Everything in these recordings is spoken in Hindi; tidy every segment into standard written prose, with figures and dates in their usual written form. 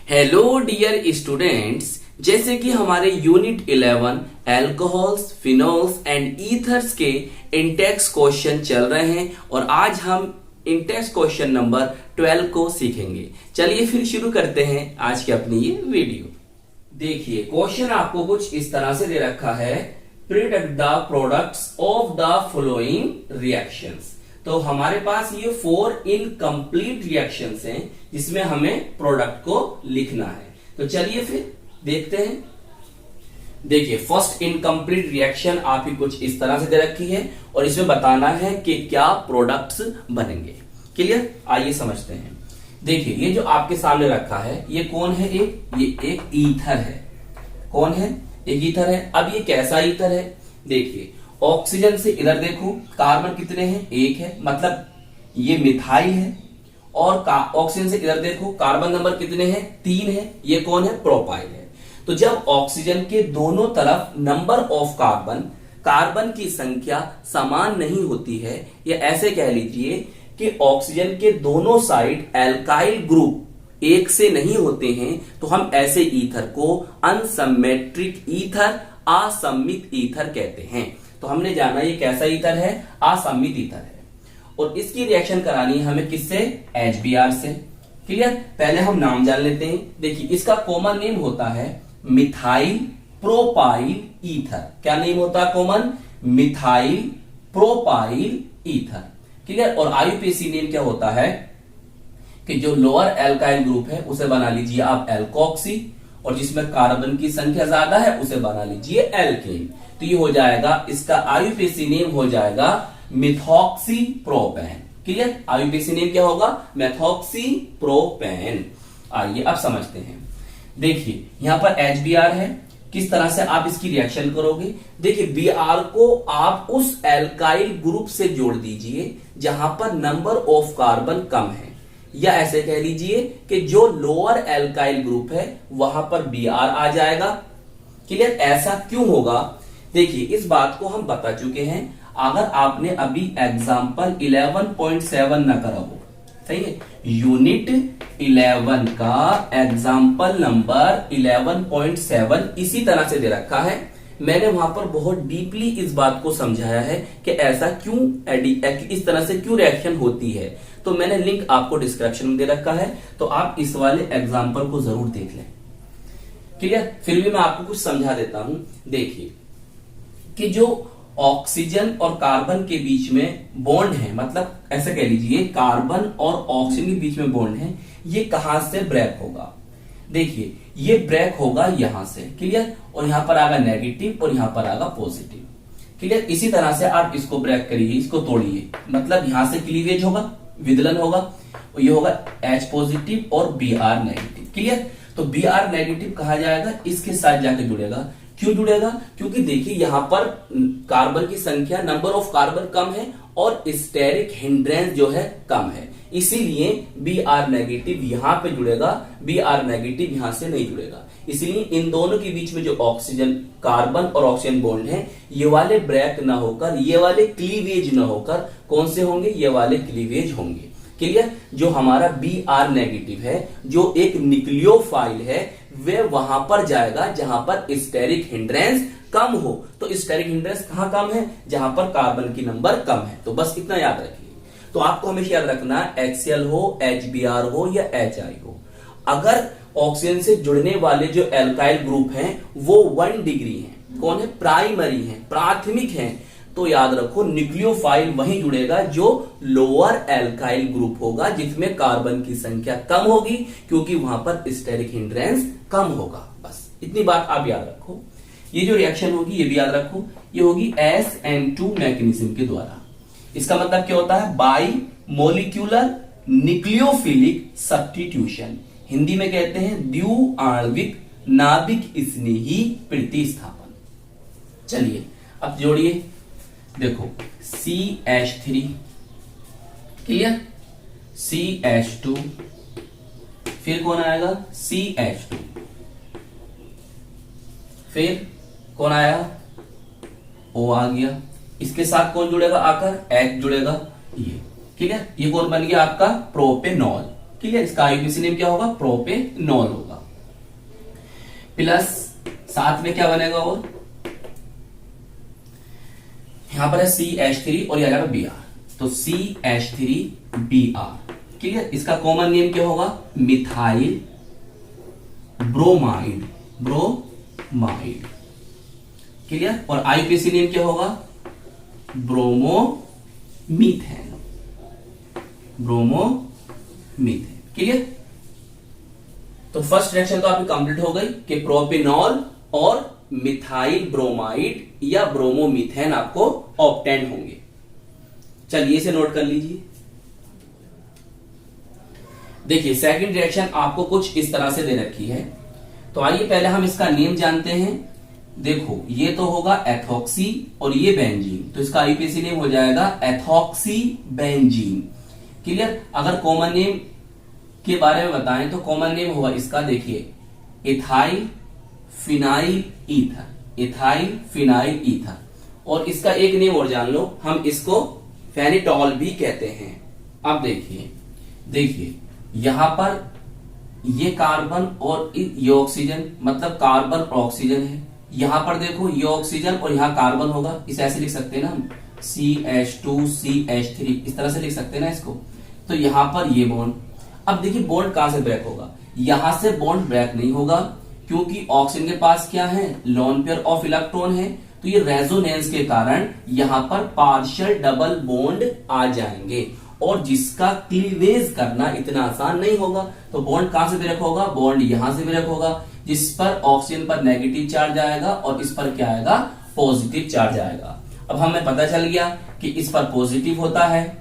हेलो डियर स्टूडेंट्स, जैसे कि हमारे unit 11 alcohols, phenols and ethers के इंटेक्स क्वेश्चन चल रहे हैं और आज हम इंटेक्स क्वेश्चन नंबर 12 को सीखेंगे। चलिए फिर शुरू करते हैं आज की अपनी ये वीडियो। देखिए क्वेश्चन आपको कुछ इस तरह से दे रखा है, predict the products of the following reactions. तो हमारे पास ये 4 इनकम्प्लीट रिएक्शंस हैं जिसमें हमें प्रोडक्ट को लिखना है। तो चलिए फिर देखते हैं। देखिए फर्स्ट इनकम्प्लीट रिएक्शन आपकी कुछ इस तरह से दे रखी है और इसमें बताना है कि क्या प्रोडक्ट्स बनेंगे। क्लियर? आइए समझते हैं। देखिए ये जो आपके सामने रखा है ये कौन है? ये एक ईथर है। कौन है? एक ईथर है। अब ये कैसा ईथर है? देखिए ऑक्सीजन से इधर देखो, कार्बन कितने हैं? एक है, मतलब ये मिथाइल है। और ऑक्सीजन से इधर देखो, कार्बन नंबर कितने हैं? 3 है। ये कौन है? प्रोपाइल है। तो जब ऑक्सीजन के दोनों तरफ नंबर ऑफ कार्बन की संख्या समान नहीं होती है, या ऐसे कह लीजिए कि ऑक्सीजन के दोनों साइड एल्काइल ग्रुप एक से नहीं होते हैं, तो हम ऐसे ईथर को अनसिमेट्रिक ईथर, असम्मित ईथर कहते हैं। तो हमने जाना ये कैसा ईथर है? असम्मित ईथर है। और इसकी रिएक्शन करानी है हमें किससे? HBr से। क्लियर? पहले हम नाम जान लेते हैं। देखिए इसका कॉमन नेम होता है मिथाइल प्रोपाइल ईथर। क्या नेम होता है common? Methyl propyl ether. Clear? और IUPAC नेम क्या होता है कि जो लोअर एल्काइल ग्रुप है उसे बना लीजिए आप एल्कोक्सी, और जिसमें कार्बन की संख्या ज्यादा है उसे बना लीजिए एल्केन। तो ये हो जाएगा, इसका IUPAC नेम हो जाएगा methoxy propane. Clear? IUPAC name क्या होगा? Methoxy propane. आइए अब समझते हैं। देखिए यहां पर HBr है। किस तरह से आप इसकी रिएक्शन करोगे? देखिए Br को आप उस एल्काइल ग्रुप से जोड़ दीजिए जहां पर नंबर ऑफ कार्बन कम है, या ऐसे कह लीजिए कि जो लोअर एल्काइल ग्रुप है वहां पर Br आ जाएगा। क्लियर? ऐसा क्यों होगा? देखिए इस बात को हम बता चुके हैं। अगर आपने अभी एग्जाम्पल 11.7 न करा हो, सही है, यूनिट 11 का एग्जाम्पल नंबर 11.7 इसी तरह से दे रखा है। मैंने वहां पर बहुत डीपली इस बात को समझाया है कि ऐसा क्यों, इस तरह से क्यों रिएक्शन होती है। तो मैंने लिंक आपको डिस्क्रिप्शन में दे रखा है, तो आप इस वाले एग्जाम्पल को जरूर देख लें। क्लियर? फिर भी मैं आपको कुछ समझा देता हूं। देखिए कि जो ऑक्सीजन और कार्बन के बीच में बॉन्ड है, मतलब ऐसा कह लीजिए कार्बन और ऑक्सीजन के बीच में बॉन्ड है, ये कहां से ब्रेक होगा? देखिए ये ब्रेक होगा यहां से। क्लियर? और यहां पर आएगा नेगेटिव और यहां पर आएगा पॉजिटिव। क्लियर? इसी तरह से आप इसको ब्रेक करिए, इसको तोड़िए, मतलब यहां से क्लीवेज होगा, विदलन होगा, और ये होगा H पॉजिटिव और Br नेगेटिव। क्लियर? तो Br नेगेटिव कहा जाएगा, इसके साथ जाके जुड़ेगा। क्यों जुड़ेगा? क्योंकि देखिए यहां पर कार्बन की संख्या, नंबर ऑफ कार्बन कम है और स्टेरिक हिंड्रेंस जो है कम है, इसीलिए Br नेगेटिव यहां पे जुड़ेगा, Br नेगेटिव यहां से नहीं जुड़ेगा। इसलिए इन दोनों के बीच में जो ऑक्सीजन, कार्बन और ऑक्सीजन बॉन्ड है, ये वाले ब्रेक ना होकर, ये वाले क्लीवेज ना होकर कौन से होंगे? ये वाले क्लीवेज होंगे। क्लियर? जो हमारा Br नेगेटिव है, जो एक न्यूक्लियोफाइल है, वे वहां पर जाएगा जहां पर स्टेरिक हिंड्रेंस कम हो। तो स्टेरिक हिंड्रेंस कहां कम है? जहां पर कार्बन की नंबर कम है। तो बस इतना याद रखिए। तो आपको हमेशा याद रखना है HCl हो, HBr हो या HI हो, अगर ऑक्सीजन से जुड़ने वाले जो एल्काइल ग्रुप हैं वो 1 डिग्री हैं, कौन है? प्राइमरी हैं, प्राथमिक हैं, तो याद रखो न्यूक्लियोफाइल वहीं जुड़ेगा जो लोअर एल्काइल ग्रुप होगा, जिसमें कार्बन की संख्या कम होगी, क्योंकि वहां पर स्टेरिक हिंड्रेंस कम होगा। बस इतनी बात आप याद रखो। ये जो रिएक्शन होगी ये भी याद रखो, ये होगी SN2 मैकेनिज्म के द्वारा। इसका मतलब क्या होता है? By molecular nucleophilic substitution. Hindi में कहते हैं द्विआण्विक नाभिक स्नेही प्रतिस्थापन। चलिए अब जोड़िए। देखो CH3, क्लियर? CH2, फिर कौन आएगा? CH2, फिर कौन आया? O आ गया। इसके साथ कौन जुड़ेगा आकर? H जुड़ेगा। ये क्लियर? ये कौन बन गया आपका? प्रोपेनॉल। क्लियर? इसका IUPAC नेम क्या होगा? प्रोपेनॉल होगा। प्लस साथ में क्या बनेगा, और यहां पर है CH3 और यह आ जाएगा Br, तो CH3Br। क्लियर। इसका कॉमन नेम क्या होगा, मिथाइल ब्रोमाइड, ब्रोमाइड। क्लियर। और आईपीसी नेम क्या होगा, ब्रोमोमीथेन, ब्रोमोमीथेन। क्लियर। तो फर्स्ट रिएक्शन तो आपकी कंप्लीट हो गई कि प्रोपेनॉल और मिथाइल ब्रोमाइड या ब्रोमोमीथेन आपको ऑब्टेन होंगे। चलिए इसे नोट कर लीजिए। देखिए सेकंड रिएक्शन आपको कुछ इस तरह से दे रखी है, तो आइए पहले हम इसका नेम जानते हैं। देखो ये तो होगा एथॉक्सी और ये बेंजीन, तो इसका आईपीसी नेम हो जाएगा एथॉक्सी बेंजीन। क्लियर। अगर कॉमन नेम के बारे में बताएं तो कॉमन नेम होगा इसका, देखिए ethyl phenyl ether, ethyl phenyl ether. और इसका एक नेम और जान लो, हम इसको फेनिटॉल भी कहते हैं। अब देखिए देखिए यहां पर ये कार्बन और ये ऑक्सीजन, मतलब कार्बन ऑक्सीजन है। यहां पर देखो ये ऑक्सीजन और यहां कार्बन होगा, इसे ऐसे लिख सकते हैं ना हम, CH2CH3, इस तरह से लिख सकते हैं ना इसको। तो यहां पर ये बॉन्ड, अब देखिए बॉन्ड कहां से ब्रेक होगा, यहां से बॉन्ड ब्रेक नहीं होगा, क्योंकि ऑक्सीजन के पास क्या है, लोन पेयर ऑफ इलेक्ट्रॉन है। तो ये रेजोनेंस के कारण यहां पर पार्शियल डबल बॉन्ड आ जाएंगे, और जिसका क्लीवेज करना इतना आसान नहीं होगा। तो बॉन्ड कहां से ब्रेक होगा, बॉन्ड यहां से ब्रेक होगा, जिस पर ऑक्सीजन पर नेगेटिव चार्ज आएगा और इस पर क्या आएगा, पॉजिटिव चार्ज आएगा। अब हमें पता चल गया कि इस पर पॉजिटिव होता है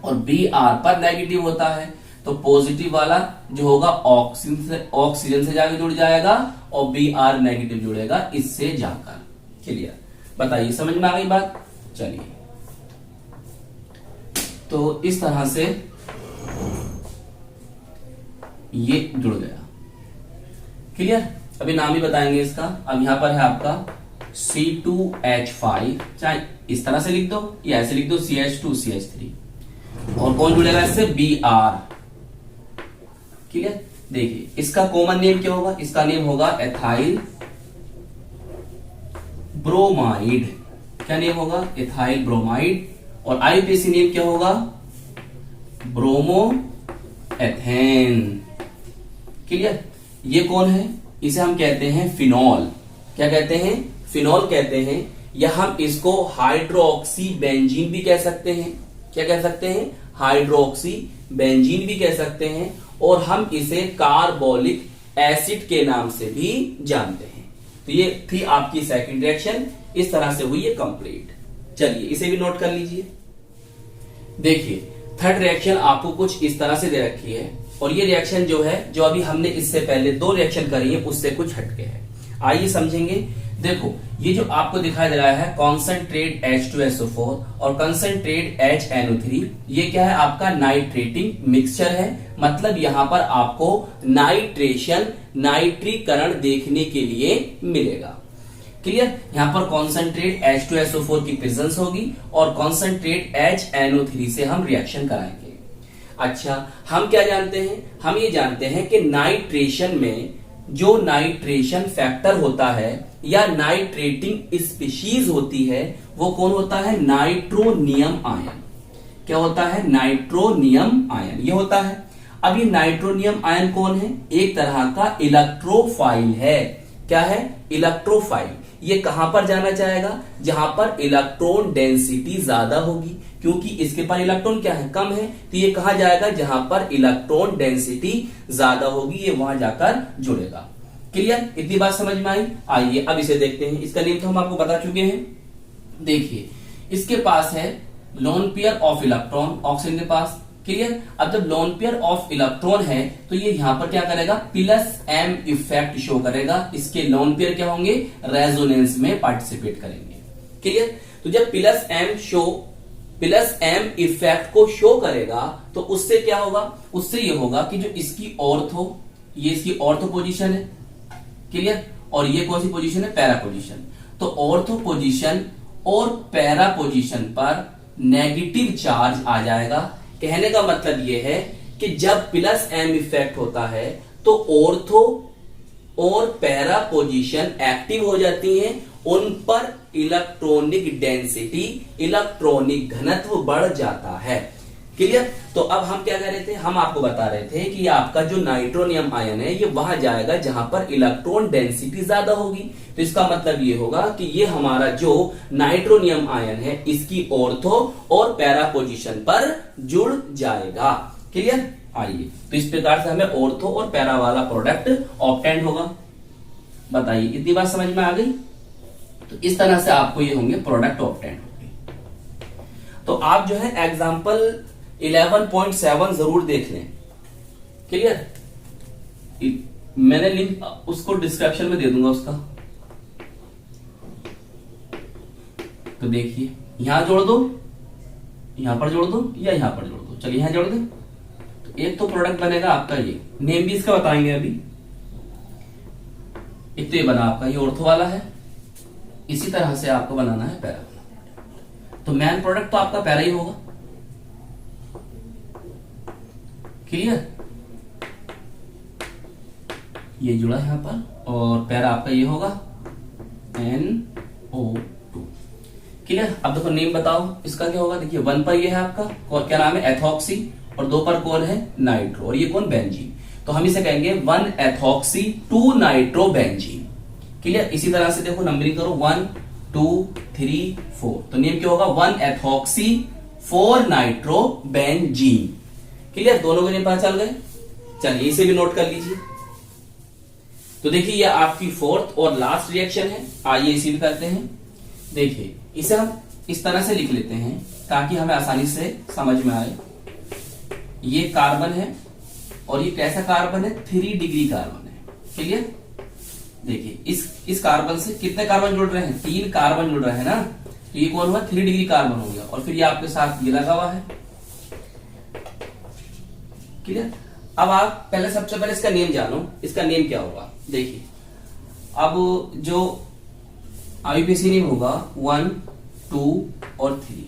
और Br पर नेगेटिव होता है, तो पॉजिटिव वाला जो होगा ऑक्सीजन से जाकर जुड़ जाएगा और Br नेगेटिव जुड़ेगा इससे जाकर। क्लियर। बताइए समझ में आ गई बात। चलिए तो इस तरह से ये जुड़ गया। क्लियर। अभी नाम ही बताएंगे इसका। अब यहां पर है आपका C2H5, चाहे इस तरह से लिख दो या ऐसे लिख दो CH2CH3, और कौन जुड़ेगा इससे, Br। क्लियर। देखिए इसका कॉमन नेम क्या होगा, इसका नेम होगा एथाइल ब्रोमाइड। क्या नेम होगा, एथाइल ब्रोमाइड। और आईपीसी नेम क्या होगा, ब्रोमोएथेन। क्लियर। ये कौन है, इसे हम कहते हैं फिनॉल। क्या कहते हैं, फिनॉल कहते हैं, या हम इसको हाइड्रोक्सी बेंजीन भी कह सकते हैं। क्या कह सकते हैं, हाइड्रोक्सी बेंजीन भी कह सकते हैं, और हम इसे कार्बोलिक एसिड के नाम से भी जानते हैं। तो ये थी आपकी सेकंड रिएक्शन, इस तरह से हुई है कंप्लीट। चलिए इसे भी नोट कर लीजिए। देखिए थर्ड रिएक्शन आपको कुछ इस तरह से दे रखी है, और ये रिएक्शन जो है, जो अभी हमने इससे पहले दो रिएक्शन करी है उससे कुछ हटके है। आइए समझेंगे। देखो ये जो आपको दिखाई दे रहा है कॉन्सेंट्रेट H2SO4 और कंसेंट्रेट HNO3, ये क्या है, आपका नाइट्रेटिंग मिक्सचर है। मतलब यहां पर आपको नाइट्रेशन, नाइट्रीकरण देखने के लिए मिलेगा। क्लियर। यहां पर कॉन्सेंट्रेट H2SO4 की प्रेजेंस होगी और कॉन्सेंट्रेट HNO3 से हम रिएक्शन कराएंगे। अच्छा हम क्या जानते हैं, हम ये जानते हैं कि नाइट्रेशन में जो नाइट्रेशन फैक्टर होता है या नाइट्रेटिंग स्पीशीज होती है वो कौन होता है, नाइट्रोनियम आयन। क्या होता है, नाइट्रोनियम आयन ये होता है। अब ये नाइट्रोनियम आयन कौन है, एक तरह का इलेक्ट्रोफाइल है। क्या है, इलेक्ट्रोफाइल। ये कहां पर जाना चाहेगा, जहां पर इलेक्ट्रॉन डेंसिटी ज्यादा होगी, क्योंकि इसके पास इलेक्ट्रॉन क्या है, कम है। तो ये कहां जाएगा, जहां पर इलेक्ट्रॉन डेंसिटी ज्यादा होगी, ये वहां जाकर जुड़ेगा। क्लियर। इतनी बात समझ में आई। आइए अब इसे देखते हैं। इसका नेम तो हम आपको बता चुके हैं। देखिए इसके पास है lone pair of electron, oxygen के पास। क्लियर। अब जब लोन पेयर ऑफ इलेक्ट्रॉन है तो ये यहां पर क्या करेगा, +m इफेक्ट शो करेगा। इसके लोन पेयर क्या होंगे, रेजोनेंस में पार्टिसिपेट करेंगे। क्लियर। तो जब +m इफेक्ट को शो करेगा तो उससे क्या होगा, उससे ये होगा कि जो इसकी ऑर्थो, ये इसकी ऑर्थो पोजीशन है। क्लियर। और ये कौन सी पोजीशन है, पैरा पोजीशन। तो ऑर्थो पोजीशन और पैरा पोजीशन पर नेगेटिव चार्ज आ जाएगा। कहने का मतलब यह है कि जब +m इफेक्ट होता है तो ऑर्थो और पैरा पोजीशन एक्टिव हो जाती हैं, उन पर इलेक्ट्रॉनिक डेंसिटी, इलेक्ट्रॉनिक घनत्व बढ़ जाता है। क्लियर? तो अब हम क्या कर रहे थे, हम आपको बता रहे थे कि आपका जो नाइट्रोनियम आयन है ये वहां जाएगा जहां पर इलेक्ट्रॉन डेंसिटी ज्यादा होगी। तो इसका मतलब ये होगा कि ये हमारा जो नाइट्रोनियम आयन है इसकी ऑर्थो और पैरा पोजीशन पर जुड़ जाएगा। क्लियर? आइए, तो इस प्रकार से हमें ऑर्थो और पैरा वाला प्रोडक्ट ऑब्टेन होगा। बताइए, इतनी बात समझ में आ गई? तो इस तरह से आपको ये होंगे प्रोडक्ट ऑब्टेन होंगे। तो आप जो है एग्जांपल 11.7 जरूर देख लें। क्लियर? मैंने लिंक उसको डिस्क्रिप्शन में दे दूंगा उसका। तो देखिए, यहां जोड़ दो, यहां पर जोड़ दो या यहां पर जोड़ दो। चलिए यहां जोड़ दे। तो एक तो प्रोडक्ट बनेगा आपका ये, नेम भी इसका बताएंगे अभी। एक तो ये बना आपका, ये ऑर्थो वाला है। इसी तरह से आपको बनाना है पैरा वाला। तो मेन प्रोडक्ट तो आपका पैरा ही होगा। क्लियर? ये जुड़ा है यहां पर, और पैरा आपका ये होगा NO2। क्लियर? अब देखो नेम बताओ इसका क्या होगा। देखिए 1 पर ये है आपका, और क्या नाम है, एथॉक्सी, और 2 पर कौन है, नाइट्रो, और ये कौन, बेंजीन। तो हम इसे कहेंगे 1 एथॉक्सी 2 नाइट्रो बेंजीन। क्लियर? इसी तरह से देखो नंबरिंग करो, 1 2 3 4। तो नेम क्या होगा, 1 एथॉक्सी 4 नाइट्रो बेंजीन। क्लियर? दोनों को नेम पता चल गए। चलिए इसे भी नोट कर लीजिए। तो देखिए ये आपकी फोर्थ और लास्ट रिएक्शन है। आइए इसे भी करते हैं। देखिए इसे हम इस तरह से लिख लेते हैं ताकि हमें आसानी से समझ में आए। ये कार्बन है, और ये कैसा कार्बन है, 3 डिग्री कार्बन है। क्लियर? देखिए इस कार्बन से कितने कार्बन जुड़ रहे हैं, 3 कार्बन जुड़ रहे हैं ना। तो ये कौन हुआ, 3 डिग्री कार्बन हो गया, और फिर ये आपके साथ ये लगा हुआ है। क्लियर? अब आप पहले, सबसे पहले इसका नेम जानो, इसका नेम क्या होगा। देखिए अब जो आईयूपीएसी नेम होगा 1 2 और 3।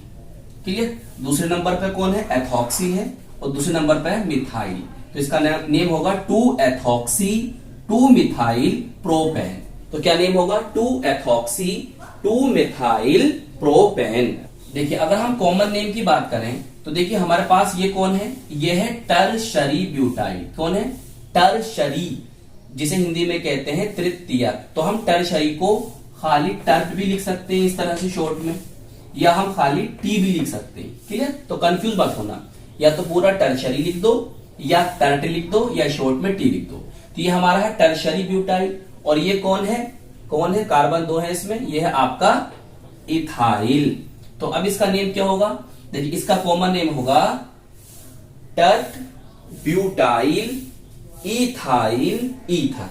क्लियर? दूसरे नंबर पे कौन है, एथॉक्सी है, और दूसरे नंबर पे है मिथाइल। तो इसका नेम होगा 2 एथॉक्सी 2 मिथाइल प्रोपेन। तो क्या नेम होगा, 2 एथॉक्सी 2 मिथाइल प्रोपेन। देखिए अगर हम कॉमन नेम की बात करें तो देखिए हमारे पास ये कौन है, ये है टर्शरी ब्यूटाइल। कौन है, टर्शरी, जिसे हिंदी में कहते हैं तृतीयक। तो हम टर्शरी को खाली टर्ट भी लिख सकते हैं इस तरह से शॉर्ट में, या हम खाली टी भी लिख सकते हैं। क्लियर? तो कंफ्यूज मत होना, या तो पूरा टर्शरी लिख दो, या टर्ट लिख दो, या शॉर्ट में टी लिख दो। तो ये हमारा है टर्शरी ब्यूटाइल। और ये कौन है, कार्बन 2 है इसमें, ये है आपका इथाइल। तो अब इसका नेम क्या होगा, देखिए इसका कॉमन नेम होगा टर्ट ब्यूटाइल इथाइल ईथर,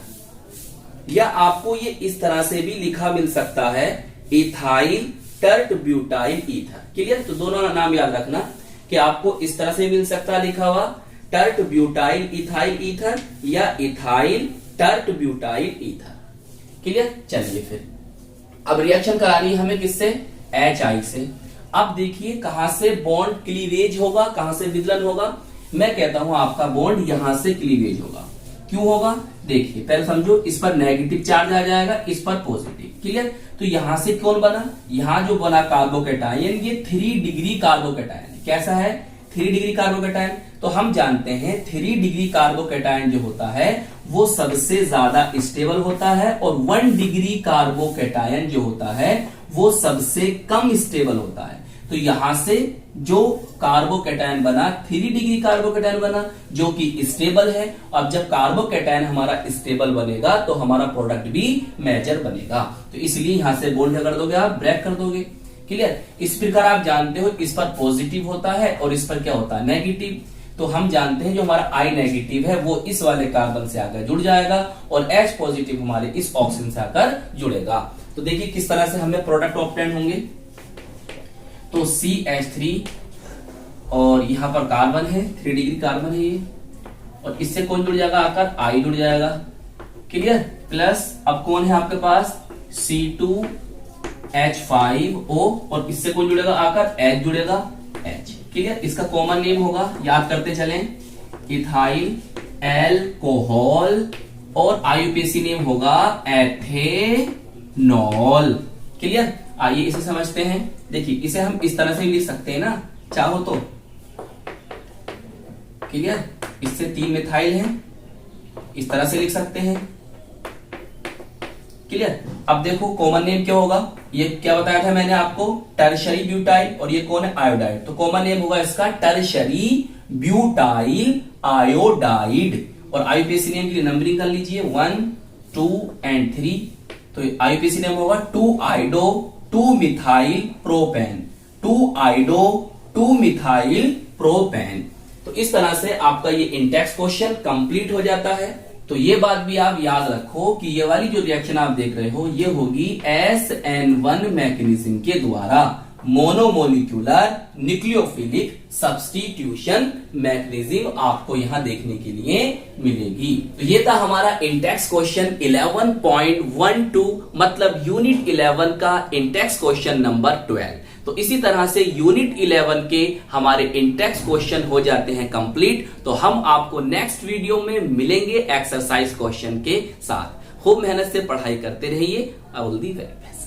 या आपको ये इस तरह से भी लिखा मिल सकता है, ethyl tert butyl ether. Clear? तो दोनों नाम याद रखना कि आपको इस तरह से मिल सकता है लिखा हुआ, टर्ट ब्यूटाइल इथाइल ईथर या ethyl tert butyl ether. Clear? चलिए फिर अब रिएक्शन करानी है हमें किससे, HI से। अब देखिए कहां से बॉन्ड क्लीवेज होगा, कहां से विदलन होगा। मैं कहता हूं आपका बॉन्ड यहां से क्लीवेज होगा। क्यों होगा, देखिए पहले समझो, इस पर नेगेटिव चार्ज आ जाएगा, इस पर पॉजिटिव। क्लियर? तो यहां से कौन बना, यहां जो बना कार्बोकैटायन, ये 3 डिग्री कार्बोकैटायन है। कैसा है, 3 डिग्री कार्बोकैटायन। तो हम जानते हैं 3 डिग्री कार्बोकैटायन जो होता है वो सबसे ज्यादा स्टेबल होता है, और 1 डिग्री कार्बोकैटायन जो होता है वो सबसे कम स्टेबल होता है। तो यहां से जो कार्बोकैटायन बना, 3 डिग्री कार्बोकैटायन बना, जो कि स्टेबल है। अब जब कार्बोकैटायन हमारा स्टेबल बनेगा तो हमारा प्रोडक्ट भी मेजर बनेगा। तो इसलिए यहां से बोल्ड कर दोगे, आप ब्रेक कर दोगे। क्लियर? इस प्रकार आप जानते हो इस पर पॉजिटिव होता है और इस पर क्या होता है, नेगेटिव। तो हम जानते हैं जो हमारा I नेगेटिव है वो इस वाले कार्बन से आकर जुड़ जाएगा, और H पॉजिटिव हमारे इस ऑक्सीजन से आकर जुड़ेगा। तो देखिए किस तरह से हमें प्रोडक्ट ऑब्टेन होंगे। तो CH3, और यहां पर कार्बन है, 3 डिग्री कार्बन है ये, और इससे कौन जुड़ जाएगा आकर, I जुड़ जाएगा। क्लियर? प्लस अब कौन है आपके पास, C2H5O, और इससे कौन जुड़ेगा आकर, H जुड़ेगा, H। क्लियर? इसका कॉमन नेम होगा, याद करते चलें, इथाइल एल्कोहल और आईयूपीएसी नेम होगा एथेनॉल। क्लियर? आइए इसे समझते हैं। देखिए इसे हम इस तरह से भी लिख सकते हैं ना, चाहो तो। क्लियर? इससे 3 मिथाइल हैं, इस तरह से लिख सकते हैं। क्लियर? अब देखो कॉमन नेम क्या होगा, ये क्या बताया था मैंने आपको, टर्शरी ब्यूटाइल, और ये कौन है, आयोडाइड। तो कॉमन नेम होगा इसका टर्शरी ब्यूटाइल आयोडाइड। और आईयूपीएसी नेम के लिए नंबरिंग कर लीजिए 1, 2 एंड 3। तो आईयूपीएसी नेम होगा 2-आइडो 2-मिथाइल प्रोपेन, 2-आइडो 2-मिथाइल प्रोपेन। तो इस तरह से आपका ये इंटेक्स क्वेश्चन कंप्लीट हो जाता है। तो ये बात भी आप याद रखो कि ये वाली जो रिएक्शन आप देख रहे हो ये होगी SN1 मैकेनिज्म के द्वारा, मोनोमोलिक्यूलर न्यूक्लियोफिलिक सब्स्टिट्यूशन मैकेनिज्म आपको यहां देखने के लिए मिलेगी। तो ये था हमारा इंटेक्स क्वेश्चन 11.12, मतलब यूनिट 11 का इंटेक्स क्वेश्चन नंबर 12। तो इसी तरह से यूनिट 11 के हमारे इंटेक्स क्वेश्चन हो जाते हैं कंप्लीट। तो हम आपको नेक्स्ट वीडियो में मिलेंगे एक्सरसाइज क्वेश्चन के साथ। खूब मेहनत से पढ़ाई करते रहिए। All the very best.